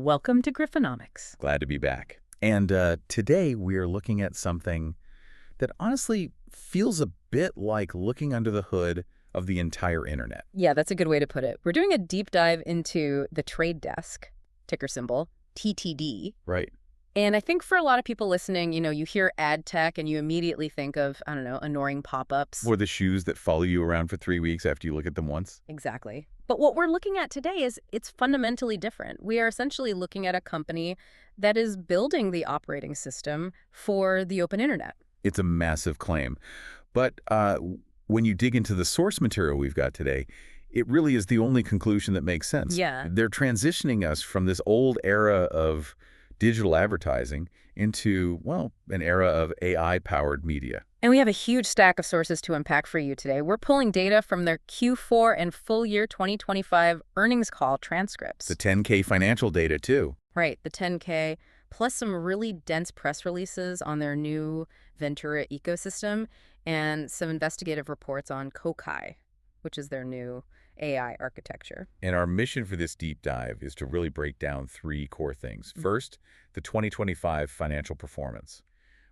Welcome to Griffonomics. Glad to be back. And today we are looking at something that honestly feels a bit like looking under the hood of the entire internet. Yeah, that's a good way to put it. We're doing a deep dive into the trade desk, ticker symbol, TTD. Right. And I think for a lot of people listening, you hear ad tech and you immediately think of, I don't know, annoying pop-ups. Or the shoes that follow you around for 3 weeks after you look at them once. Exactly. But what we're looking at today is it's fundamentally different. We are essentially looking at a company that is building the operating system for the open internet. It's a massive claim. But when you dig into the source material we've got today, it really is the only conclusion that makes sense. Yeah. They're transitioning us from this old era of digital advertising into, well, an era of AI-powered media. And we have a huge stack of sources to unpack for you today. We're pulling data from their Q4 and full year 2025 earnings call transcripts. The 10K financial data, too. Right, the 10K, plus some really dense press releases on their new Ventura ecosystem and some investigative reports on Kokai, which is their new AI architecture. And our mission for this deep dive is to really break down 3 core things. First, the 2025 financial performance,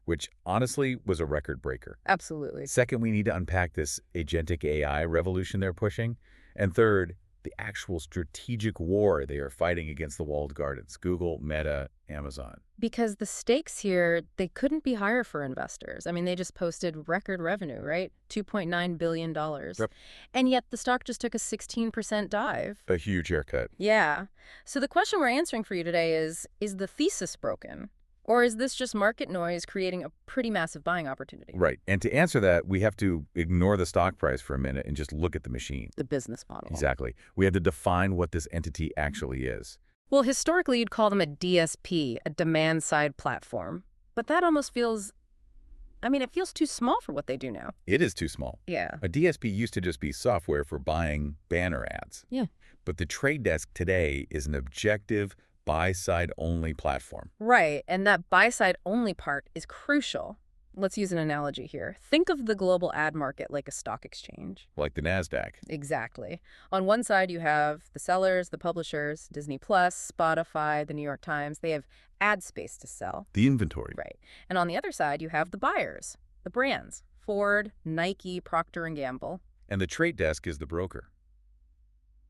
which honestly was a record breaker. Absolutely. Second, we need to unpack this agentic AI revolution they're pushing. And third, the actual strategic war they are fighting against the walled gardens, Google, Meta, Amazon. Because the stakes here, they couldn't be higher for investors. I mean, they just posted record revenue, right? $2.9 billion. Yep. And yet the stock just took a 16% dive. A huge haircut. Yeah. So the question we're answering for you today is the thesis broken? Or is this just market noise creating a pretty massive buying opportunity? Right. And to answer that, we have to ignore the stock price for a minute and just look at the machine. The business model. Exactly. We have to define what this entity actually is. Well, historically, you'd call them a DSP, a demand-side platform. But that almost feels, it feels too small for what they do now. It is too small. Yeah. A DSP used to just be software for buying banner ads. Yeah. But the trade desk today is an objective, buy-side only platform. Right, and that buy-side only part is crucial. Let's use an analogy here. Think of the global ad market like a stock exchange. Like the NASDAQ. Exactly. On one side, you have the sellers, the publishers, Disney+, Spotify, the New York Times. They have ad space to sell. The inventory. Right. And on the other side, you have the buyers, the brands, Ford, Nike, Procter & Gamble. And the trade desk is the broker.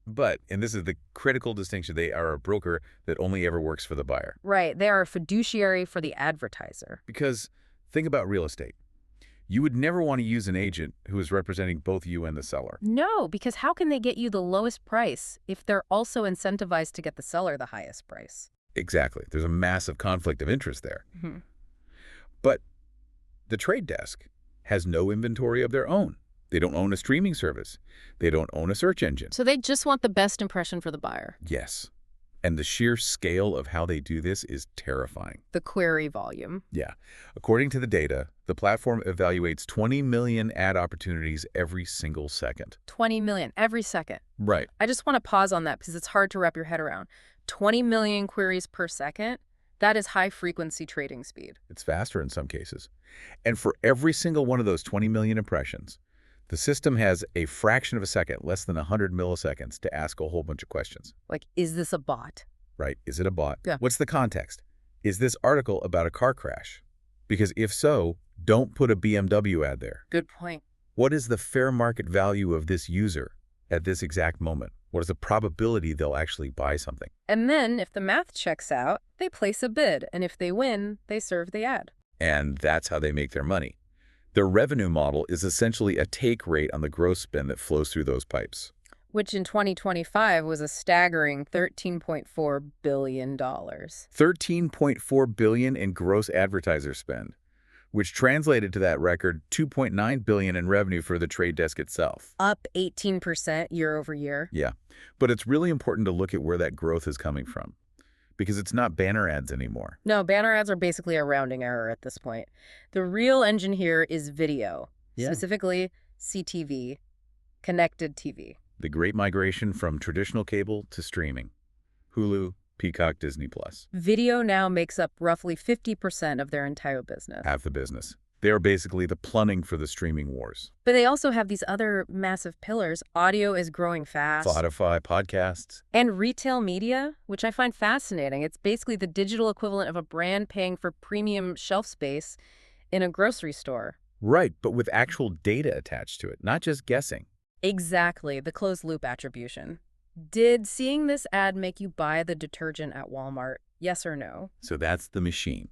But, and this is the critical distinction, they are a broker that only ever works for the buyer. Right. They are a fiduciary for the advertiser. Because think about real estate. You would never want to use an agent who is representing both you and the seller. No, because how can they get you the lowest price if they're also incentivized to get the seller the highest price? Exactly. There's a massive conflict of interest there. Mm-hmm. But the trade desk has no inventory of their own. They don't own a streaming service. They don't own a search engine. So they just want the best impression for the buyer. Yes. And the sheer scale of how they do this is terrifying. The query volume. Yeah. According to the data, the platform evaluates 20 million ad opportunities every single second. 20 million every second. Right. I just want to pause on that because it's hard to wrap your head around. 20 million queries per second? That is high-frequency trading speed. It's faster in some cases. And for every single one of those 20 million impressions, the system has a fraction of a second, less than 100 milliseconds, to ask a whole bunch of questions. Like, is this a bot? Right. Is it a bot? Yeah. What's the context? Is this article about a car crash? Because if so, don't put a BMW ad there. Good point. What is the fair market value of this user at this exact moment? What is the probability they'll actually buy something? And then, if the math checks out, they place a bid. And if they win, they serve the ad. And that's how they make their money. Their revenue model is essentially a take rate on the gross spend that flows through those pipes. Which in 2025 was a staggering $13.4 billion. $13.4 billion in gross advertiser spend, which translated to that record $2.9 billion in revenue for the trade desk itself. Up 18% year over year. Yeah, but it's really important to look at where that growth is coming from, because it's not banner ads anymore. No, banner ads are basically a rounding error at this point. The real engine here is video, specifically CTV, connected TV. The great migration from traditional cable to streaming. Hulu, Peacock, Disney+. Video now makes up roughly 50% of their entire business. Half the business. They are basically the plumbing for the streaming wars. But they also have these other massive pillars. Audio is growing fast. Spotify, podcasts. And retail media, which I find fascinating. It's basically the digital equivalent of a brand paying for premium shelf space in a grocery store. Right, but with actual data attached to it, not just guessing. Exactly, the closed-loop attribution. Did seeing this ad make you buy the detergent at Walmart? Yes or no? So that's the machine.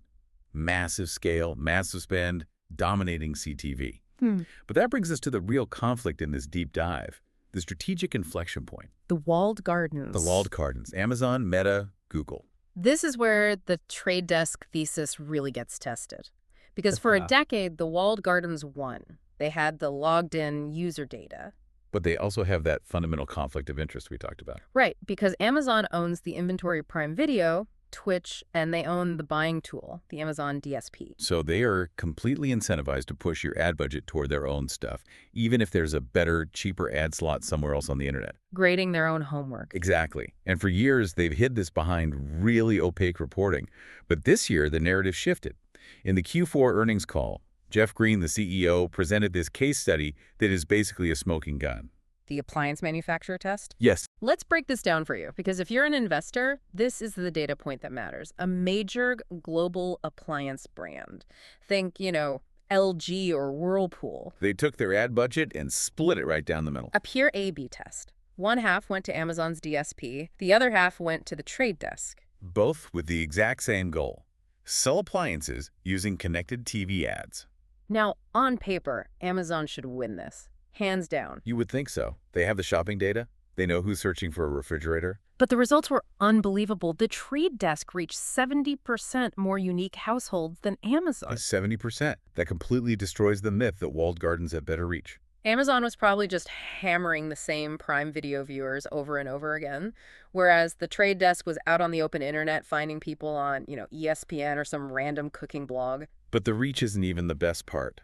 Massive scale, massive spend, dominating CTV. But that brings us to the real conflict in this deep dive, the strategic inflection point. The walled gardens. The walled gardens. Amazon, Meta, Google. This is where the trade desk thesis really gets tested. Because for a decade, the walled gardens won. They had the logged-in user data. But they also have that fundamental conflict of interest we talked about. Right, because Amazon owns the inventory of Prime Video, Twitch, and they own the buying tool, the Amazon DSP. So they are completely incentivized to push your ad budget toward their own stuff, even if there's a better, cheaper ad slot somewhere else on the internet. Grading their own homework. Exactly. And for years, they've hid this behind really opaque reporting. But this year, the narrative shifted. In the Q4 earnings call, Jeff Green, the CEO, presented this case study that is basically a smoking gun. The appliance manufacturer test? Yes. Let's break this down for you, because if you're an investor, this is the data point that matters. A major global appliance brand. Think, LG or Whirlpool. They took their ad budget and split it right down the middle. A pure A/B test. One half went to Amazon's DSP, the other half went to the trade desk. Both with the exact same goal. Sell appliances using connected TV ads. Now, on paper, Amazon should win this. Hands down. You would think so. They have the shopping data. They know who's searching for a refrigerator. But the results were unbelievable. The trade desk reached 70% more unique households than Amazon. 70%. That completely destroys the myth that walled gardens have better reach. Amazon was probably just hammering the same Prime Video viewers over and over again, whereas the trade desk was out on the open internet finding people on, ESPN or some random cooking blog. But the reach isn't even the best part.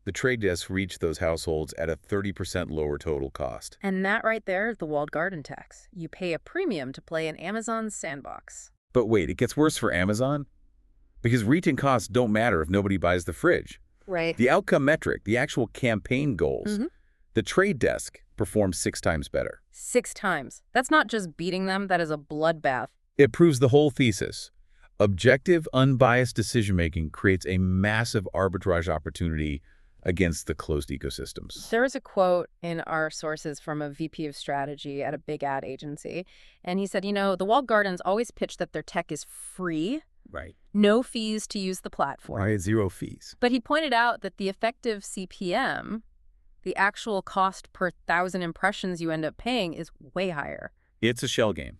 The trade desk reached those households at a 30% lower total cost. And that right there is the walled garden tax. You pay a premium to play in Amazon's sandbox. But wait, it gets worse for Amazon? Because reach and costs don't matter if nobody buys the fridge. Right. The outcome metric, the actual campaign goals, the trade desk performs 6 times better. 6 times. That's not just beating them, that is a bloodbath. It proves the whole thesis. Objective, unbiased decision-making creates a massive arbitrage opportunity against the closed ecosystems. There was a quote in our sources from a VP of strategy at a big ad agency, and he said, the walled gardens always pitch that their tech is free. Right. No fees to use the platform. Right, 0 fees. But he pointed out that the effective CPM, the actual cost per 1,000 impressions you end up paying, is way higher. It's a shell game.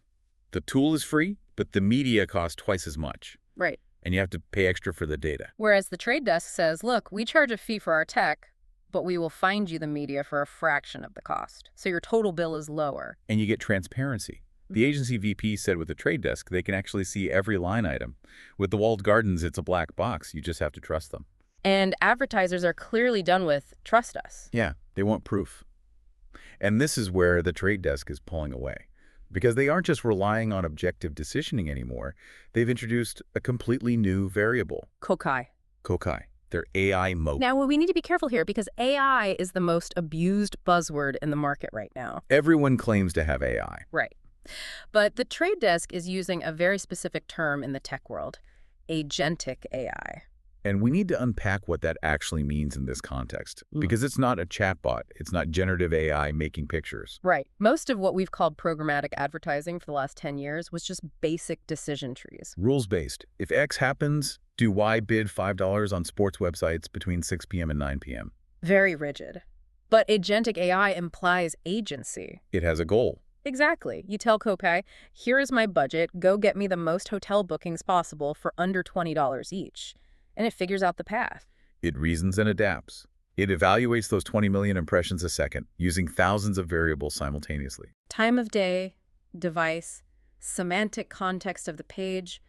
The tool is free, but the media costs twice as much. Right. And you have to pay extra for the data. Whereas the trade desk says, look, we charge a fee for our tech, but we will find you the media for a fraction of the cost. So your total bill is lower. And you get transparency. The agency VP said with the trade desk, they can actually see every line item. With the walled gardens, it's a black box. You just have to trust them. And advertisers are clearly done with trust us. Yeah, they want proof. And this is where the trade desk is pulling away. Because they aren't just relying on objective decisioning anymore. They've introduced a completely new variable. Kokai. Kokai, their AI moat. Now, we need to be careful here because AI is the most abused buzzword in the market right now. Everyone claims to have AI. Right. But the trade desk is using a very specific term in the tech world, agentic AI. And we need to unpack what that actually means in this context, because it's not a chatbot. It's not generative AI making pictures. Right. Most of what we've called programmatic advertising for the last 10 years was just basic decision trees. Rules-based. If X happens, do Y bid $5 on sports websites between 6 p.m. and 9 p.m.? Very rigid. But agentic AI implies agency. It has a goal. Exactly. You tell Kokai, here is my budget, go get me the most hotel bookings possible for under $20 each. And it figures out the path. It reasons and adapts. It evaluates those 20 million impressions a second, using thousands of variables simultaneously. Time of day, device, semantic context of the page,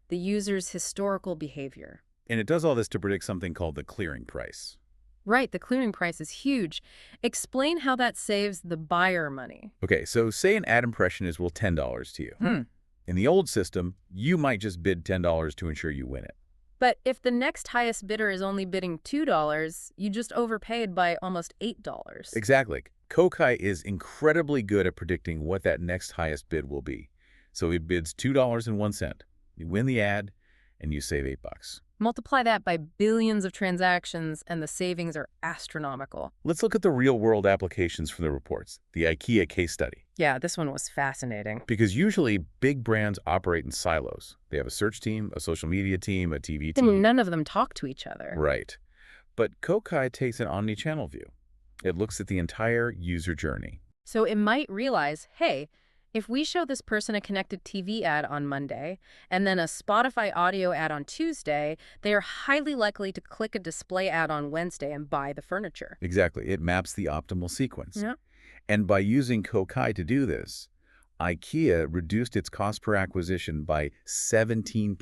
the user's historical behavior. And it does all this to predict something called the clearing price. Right, the clearing price is huge. Explain how that saves the buyer money. Okay, so say an ad impression is worth $10 to you. In the old system, you might just bid $10 to ensure you win it. But if the next highest bidder is only bidding $2, you just overpaid by almost $8. Exactly. Kokai is incredibly good at predicting what that next highest bid will be. So he bids $2.01. You win the ad, and you save $8. Multiply that by billions of transactions, and the savings are astronomical. Let's look at the real-world applications from the reports, the IKEA case study. Yeah, this one was fascinating. Because usually, big brands operate in silos. They have a search team, a social media team, a TV team. None of them talk to each other. Right. But Kokai takes an omni-channel view. It looks at the entire user journey. So it might realize, hey, if we show this person a connected TV ad on Monday and then a Spotify audio ad on Tuesday, they are highly likely to click a display ad on Wednesday and buy the furniture. Exactly. It maps the optimal sequence. Yeah. And by using Kokai to do this, IKEA reduced its cost per acquisition by 17%.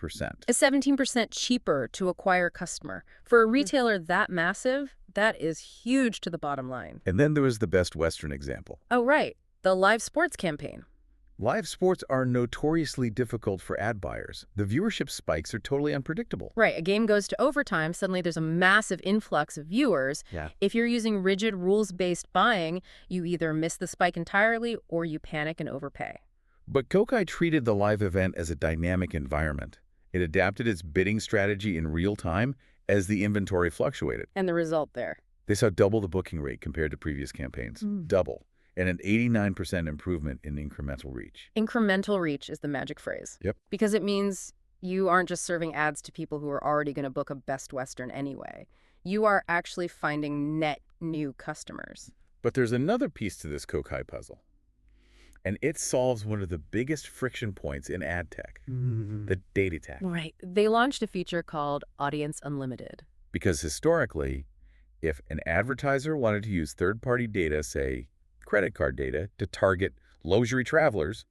It's 17% cheaper to acquire a customer. For a retailer that massive, that is huge to the bottom line. And then there was the Best Western example. Oh, right. The live sports campaign. Live sports are notoriously difficult for ad buyers. The viewership spikes are totally unpredictable. Right. A game goes to overtime. Suddenly there's a massive influx of viewers. Yeah. If you're using rigid rules-based buying, you either miss the spike entirely or you panic and overpay. But Kokai treated the live event as a dynamic environment. It adapted its bidding strategy in real time as the inventory fluctuated. And the result there? They saw double the booking rate compared to previous campaigns. Double. And an 89% improvement in incremental reach. Incremental reach is the magic phrase. Yep. Because it means you aren't just serving ads to people who are already going to book a Best Western anyway. You are actually finding net new customers. But there's another piece to this Kokai puzzle. And it solves one of the biggest friction points in ad tech, the data tag. Right. They launched a feature called Audience Unlimited. Because historically, if an advertiser wanted to use third-party data, say credit card data, to target luxury travelers,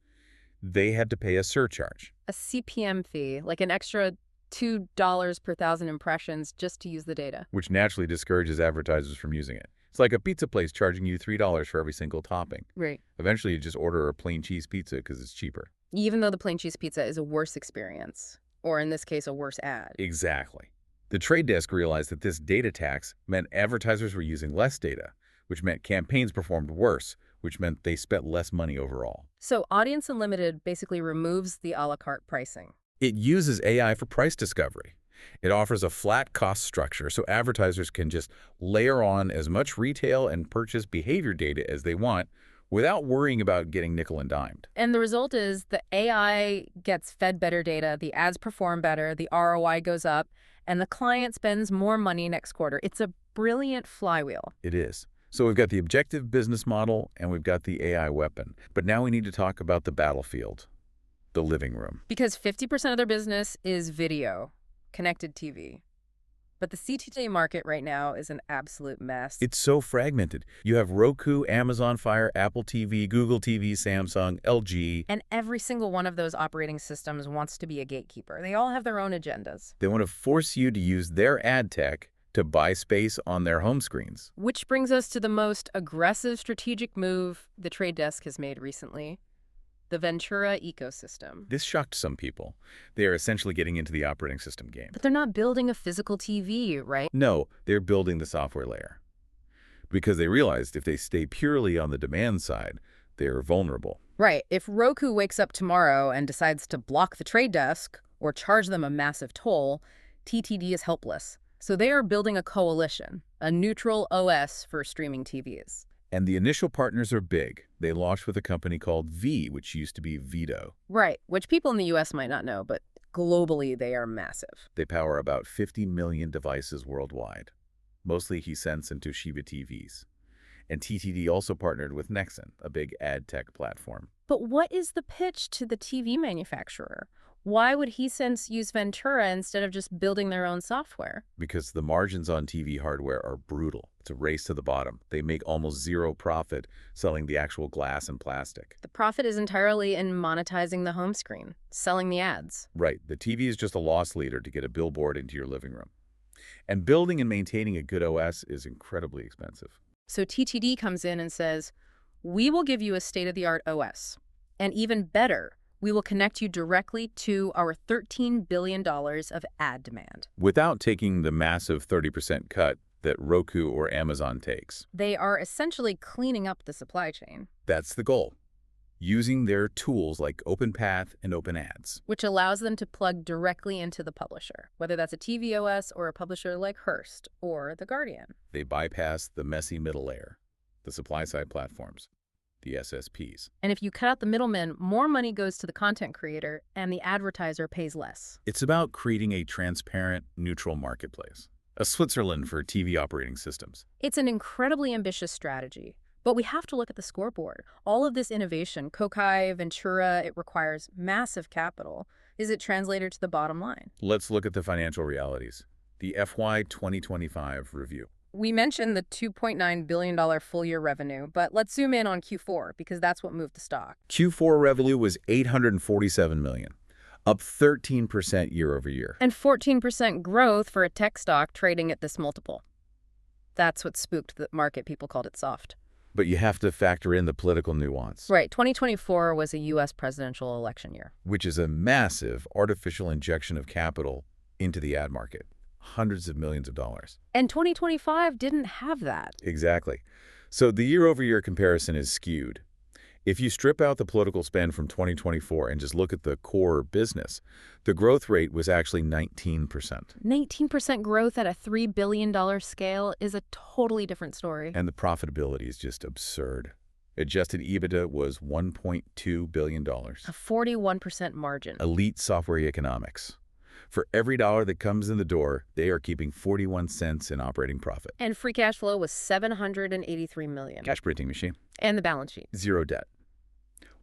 they had to pay a surcharge. A CPM fee, like an extra $2 per thousand impressions just to use the data. Which naturally discourages advertisers from using it. It's like a pizza place charging you $3 for every single topping. Right. Eventually, you just order a plain cheese pizza because it's cheaper. Even though the plain cheese pizza is a worse experience, or in this case, a worse ad. Exactly. The Trade Desk realized that this data tax meant advertisers were using less data, which meant campaigns performed worse, which meant they spent less money overall. So Audience Unlimited basically removes the a la carte pricing. It uses AI for price discovery. It offers a flat cost structure so advertisers can just layer on as much retail and purchase behavior data as they want without worrying about getting nickel and dimed. And the result is the AI gets fed better data, the ads perform better, the ROI goes up, and the client spends more money next quarter. It's a brilliant flywheel. It is. So we've got the objective business model and we've got the AI weapon. But now we need to talk about the battlefield, the living room. Because 50% of their business is video, connected TV. But the CTD market right now is an absolute mess. It's so fragmented. You have Roku, Amazon Fire, Apple TV, Google TV, Samsung, LG. And every single one of those operating systems wants to be a gatekeeper. They all have their own agendas. They want to force you to use their ad tech to buy space on their home screens. Which brings us to the most aggressive strategic move the Trade Desk has made recently. The Ventura ecosystem. This shocked some people. They are essentially getting into the operating system game. But they're not building a physical TV, right? No, they're building the software layer. Because they realized if they stay purely on the demand side, they're vulnerable. Right. If Roku wakes up tomorrow and decides to block the Trade Desk or charge them a massive toll, TTD is helpless. So they are building a coalition, a neutral OS for streaming TVs. And the initial partners are big. They launched with a company called V, which used to be Vito. Right, which people in the U.S. might not know, but globally they are massive. They power about 50 million devices worldwide, mostly Hisense and Toshiba TVs. And TTD also partnered with Nexon, a big ad tech platform. But what is the pitch to the TV manufacturer? Why would Hisense use Ventura instead of just building their own software? Because the margins on TV hardware are brutal. It's a race to the bottom. They make almost zero profit selling the actual glass and plastic. The profit is entirely in monetizing the home screen, selling the ads. Right. The TV is just a loss leader to get a billboard into your living room. And building and maintaining a good OS is incredibly expensive. So TTD comes in and says, we will give you a state-of-the-art OS. And even better, We will connect you directly to our $13 billion of ad demand. without taking the massive 30% cut that Roku or Amazon takes. They are essentially cleaning up the supply chain, That's the goal, using their tools like OpenPath and OpenAds. which allows them to plug directly into the publisher, whether that's a tvOS or a publisher like Hearst or The Guardian. They bypass the messy middle layer, the supply-side platforms, the SSPs. And if you cut out the middleman, more money goes to the content creator and the advertiser pays less. It's about creating a transparent, neutral marketplace, a Switzerland for TV operating systems. It's an incredibly ambitious strategy, but we have to look at the scoreboard. All of this innovation, Kokai, Ventura, it requires massive capital. Is it translated to the bottom line? Let's look at the financial realities. The FY 2025 review. We mentioned the $2.9 billion full-year revenue, but let's zoom in on Q4 because that's what moved the stock. Q4 revenue was $847 million, up 13% year over year. And 14% growth for a tech stock trading at this multiple. That's what spooked the market. People called it soft. But you have to factor in the political nuance, Right. 2024 was a U.S. presidential election year. which is a massive artificial injection of capital into the ad market. Hundreds of millions of dollars. And 2025 didn't have that. Exactly. So the year-over-year comparison is skewed. If you strip out the political spend from 2024 and just look at the core business, the growth rate was actually 19%. 19% growth at a $3 billion scale is a totally different story. And the profitability is just absurd. Adjusted EBITDA was $1.2 billion. A 41% margin. Elite software economics. For every dollar that comes in the door, they are keeping 41 cents in operating profit. And free cash flow was $783 million. Cash printing machine. And the balance sheet. Zero debt.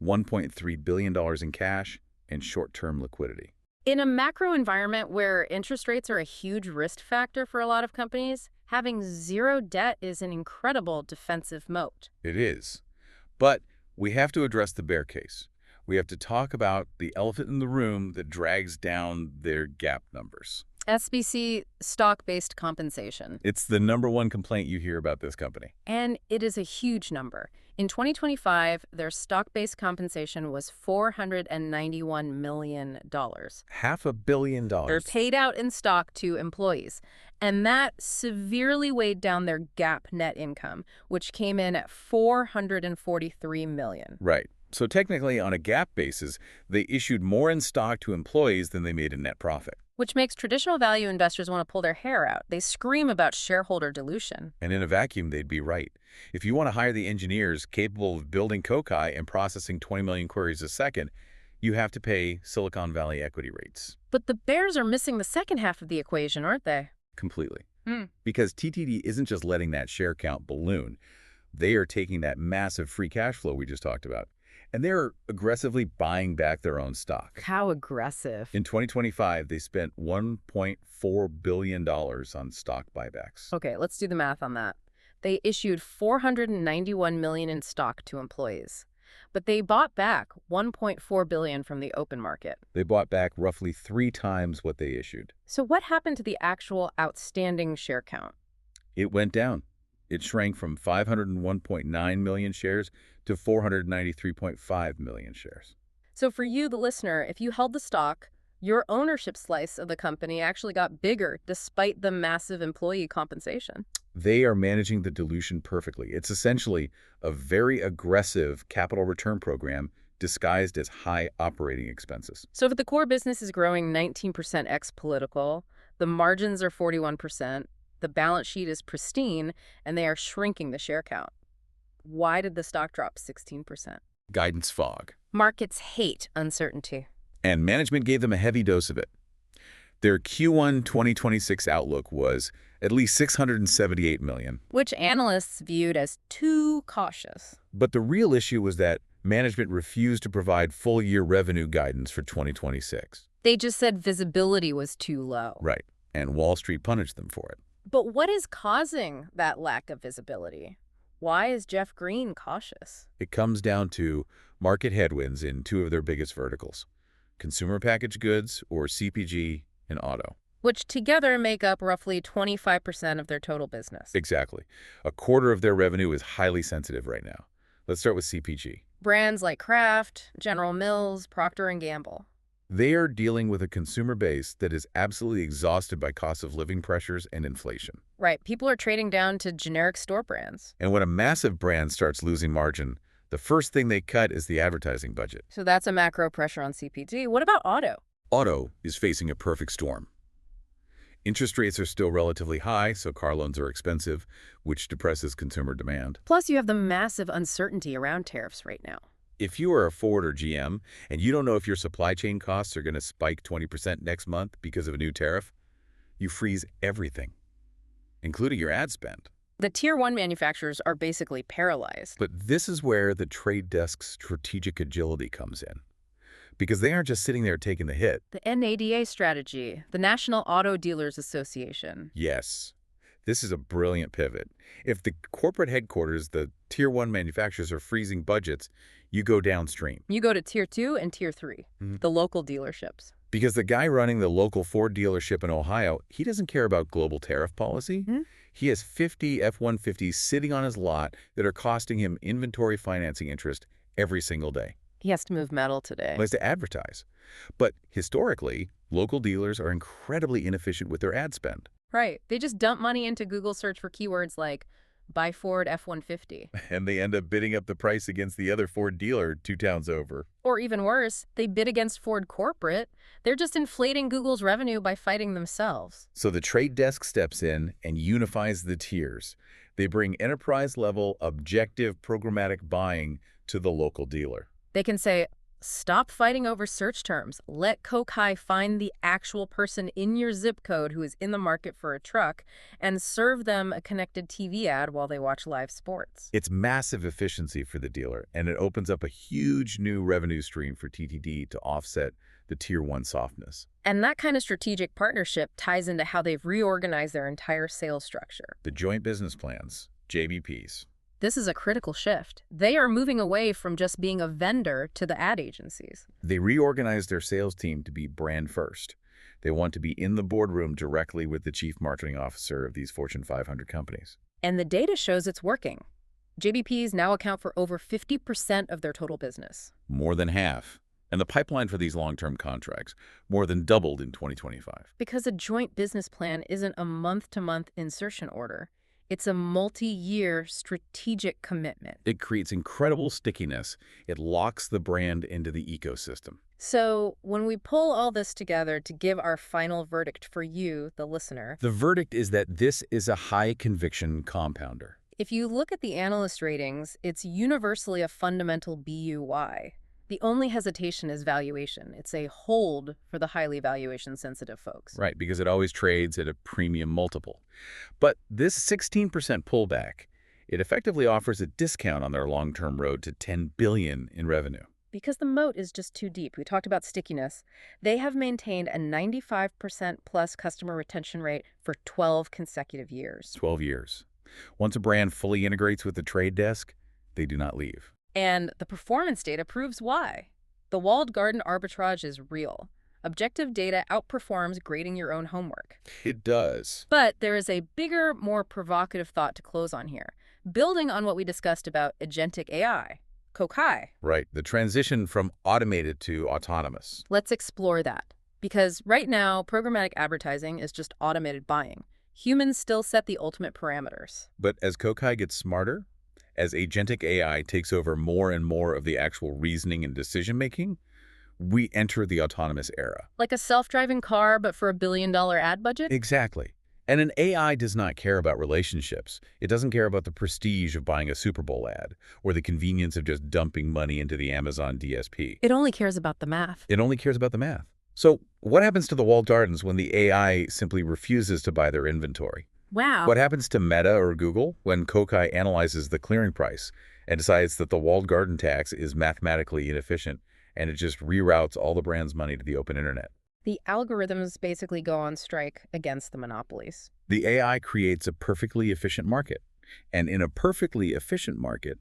$1.3 billion in cash and short-term liquidity. In a macro environment where interest rates are a huge risk factor for a lot of companies, having zero debt is an incredible defensive moat. It is. But we have to address the bear case. We have to talk about the elephant in the room that drags down their GAAP numbers. SBC, stock-based compensation. It's the #1 complaint you hear about this company. And it is a huge number. In 2025, their stock-based compensation was $491 million. $500 million. They're paid out in stock to employees. And that severely weighed down their GAAP net income, which came in at $443 million. Right. So technically, on a GAAP basis, they issued more in stock to employees than they made in net profit. Which makes traditional value investors want to pull their hair out. They scream about shareholder dilution. And in a vacuum, they'd be right. If you want to hire the engineers capable of building Kokai and processing 20 million queries a second, you have to pay Silicon Valley equity rates. But the bears are missing the second half of the equation, aren't they? Completely. Because TTD isn't just letting that share count balloon. They are taking that massive free cash flow we just talked about, and they're aggressively buying back their own stock. How aggressive. In 2025, they spent $1.4 billion on stock buybacks. Okay, let's do the math on that. They issued $491 million in stock to employees, but they bought back $1.4 billion from the open market. They bought back roughly 3 times what they issued. So what happened to the actual outstanding share count? It went down. It shrank from 501.9 million shares to 493.5 million shares. So for you, the listener, if you held the stock, your ownership slice of the company actually got bigger despite the massive employee compensation. They are managing the dilution perfectly. It's essentially a very aggressive capital return program disguised as high operating expenses. So if the core business is growing 19% ex-political, the margins are 41%, the balance sheet is pristine, and they are shrinking the share count. Why did the stock drop 16%? Guidance fog. Markets hate uncertainty. And management gave them a heavy dose of it. Their Q1 2026 outlook was at least $678 million. Which analysts viewed as too cautious. But the real issue was that management refused to provide full-year revenue guidance for 2026. They just said visibility was too low. Right. And Wall Street punished them for it. But what is causing that lack of visibility? Why is Jeff Green cautious? It comes down to market headwinds in 2 of their biggest verticals, consumer packaged goods, or CPG and Auto. Which together make up roughly 25% of their total business. Exactly. A quarter of their revenue is highly sensitive right now. Let's start with CPG. Brands like Kraft, General Mills, Procter& Gamble. They are dealing with a consumer base that is absolutely exhausted by cost of living pressures and inflation. Right, people are trading down to generic store brands. And when a massive brand starts losing margin, the first thing they cut is the advertising budget. So that's a macro pressure on CPG. What about auto? Auto is facing a perfect storm. Interest rates are still relatively high, so car loans are expensive, which depresses consumer demand. Plus, you have the massive uncertainty around tariffs right now. If you are a Ford or GM and you don't know if your supply chain costs are going to spike 20% next month because of a new tariff, you freeze everything, including your ad spend. The Tier 1 manufacturers are basically paralyzed. But this is where the trade desk's strategic agility comes in, because they aren't just sitting there taking the hit. The NADA strategy, the National Auto Dealers Association. Yes, this is a brilliant pivot. If the corporate headquarters, the Tier 1 manufacturers, are freezing budgets, you go downstream. You go to Tier 2 and Tier 3, the local dealerships. Because the guy running the local Ford dealership in Ohio, he doesn't care about global tariff policy. He has 50 F-150s sitting on his lot that are costing him inventory financing interest every single day. He has to move metal today. He has to advertise. But historically, local dealers are incredibly inefficient with their ad spend. Right. They just dump money into Google search for keywords like buy Ford F-150. And they end up bidding up the price against the other Ford dealer 2 towns over. Or even worse, they bid against Ford corporate. They're just inflating Google's revenue by fighting themselves. So the trade desk steps in and unifies the tiers. They bring enterprise-level, objective, programmatic buying to the local dealer. They can say, stop fighting over search terms. Let Kokai find the actual person in your zip code who is in the market for a truck and serve them a connected TV ad while they watch live sports. It's massive efficiency for the dealer, and it opens up a huge new revenue stream for TTD to offset the Tier 1 softness. And that kind of strategic partnership ties into how they've reorganized their entire sales structure. The joint business plans, JBPs. This is a critical shift. They are moving away from just being a vendor to the ad agencies. They reorganized their sales team to be brand first. They want to be in the boardroom directly with the chief marketing officer of these Fortune 500 companies. And the data shows it's working. JBPs now account for over 50% of their total business. More than half. And the pipeline for these long-term contracts more than doubled in 2025. Because a joint business plan isn't a month-to-month insertion order. It's a multi-year strategic commitment. It creates incredible stickiness. It locks the brand into the ecosystem. So when we pull all this together to give our final verdict for you, the listener, the verdict is that this is a high-conviction compounder. If you look at the analyst ratings, it's universally a fundamental BUY. The only hesitation is valuation. It's a hold for the highly valuation-sensitive folks. Right, because it always trades at a premium multiple. But this 16% pullback, it effectively offers a discount on their long-term road to $10 billion in revenue. Because the moat is just too deep. We talked about stickiness. They have maintained a 95% plus customer retention rate for 12 consecutive years. 12 years. Once a brand fully integrates with the trade desk, they do not leave. And the performance data proves why. The walled garden arbitrage is real. Objective data outperforms grading your own homework. It does. But there is a bigger, more provocative thought to close on here. Building on what we discussed about agentic AI, Kokai. Right, the transition from automated to autonomous. Let's explore that. Because right now, programmatic advertising is just automated buying. Humans still set the ultimate parameters. But as Kokai gets smarter, as agentic AI takes over more and more of the actual reasoning and decision-making, we enter the autonomous era. Like a self-driving car, but for $1 billion ad budget? Exactly. And an AI does not care about relationships. It doesn't care about the prestige of buying a Super Bowl ad or the convenience of just dumping money into the Amazon DSP. It only cares about the math. It only cares about the math. So what happens to the walled gardens when the AI simply refuses to buy their inventory? Wow. What happens to Meta or Google when Kokai analyzes the clearing price and decides that the walled garden tax is mathematically inefficient and it just reroutes all the brand's money to the open internet? The algorithms basically go on strike against the monopolies. The AI creates a perfectly efficient market. And in a perfectly efficient market,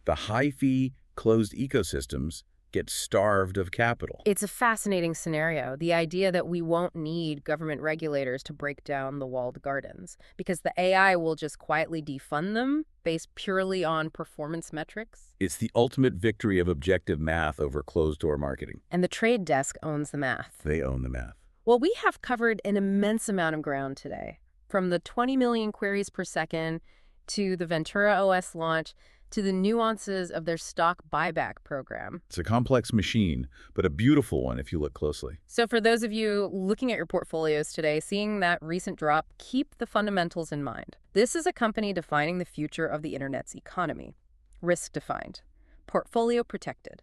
the high-fee, closed ecosystems get starved of capital. It's a fascinating scenario, the idea that we won't need government regulators to break down the walled gardens, because the AI will just quietly defund them based purely on performance metrics. It's the ultimate victory of objective math over closed-door marketing. And the trade desk owns the math. They own the math. Well, we have covered an immense amount of ground today, from the 20 million queries per second to the Ventura OS launch to the nuances of their stock buyback program. It's a complex machine, but a beautiful one if you look closely. So for those of you looking at your portfolios today, seeing that recent drop, keep the fundamentals in mind. This is a company defining the future of the internet's economy. Risk defined. Portfolio protected.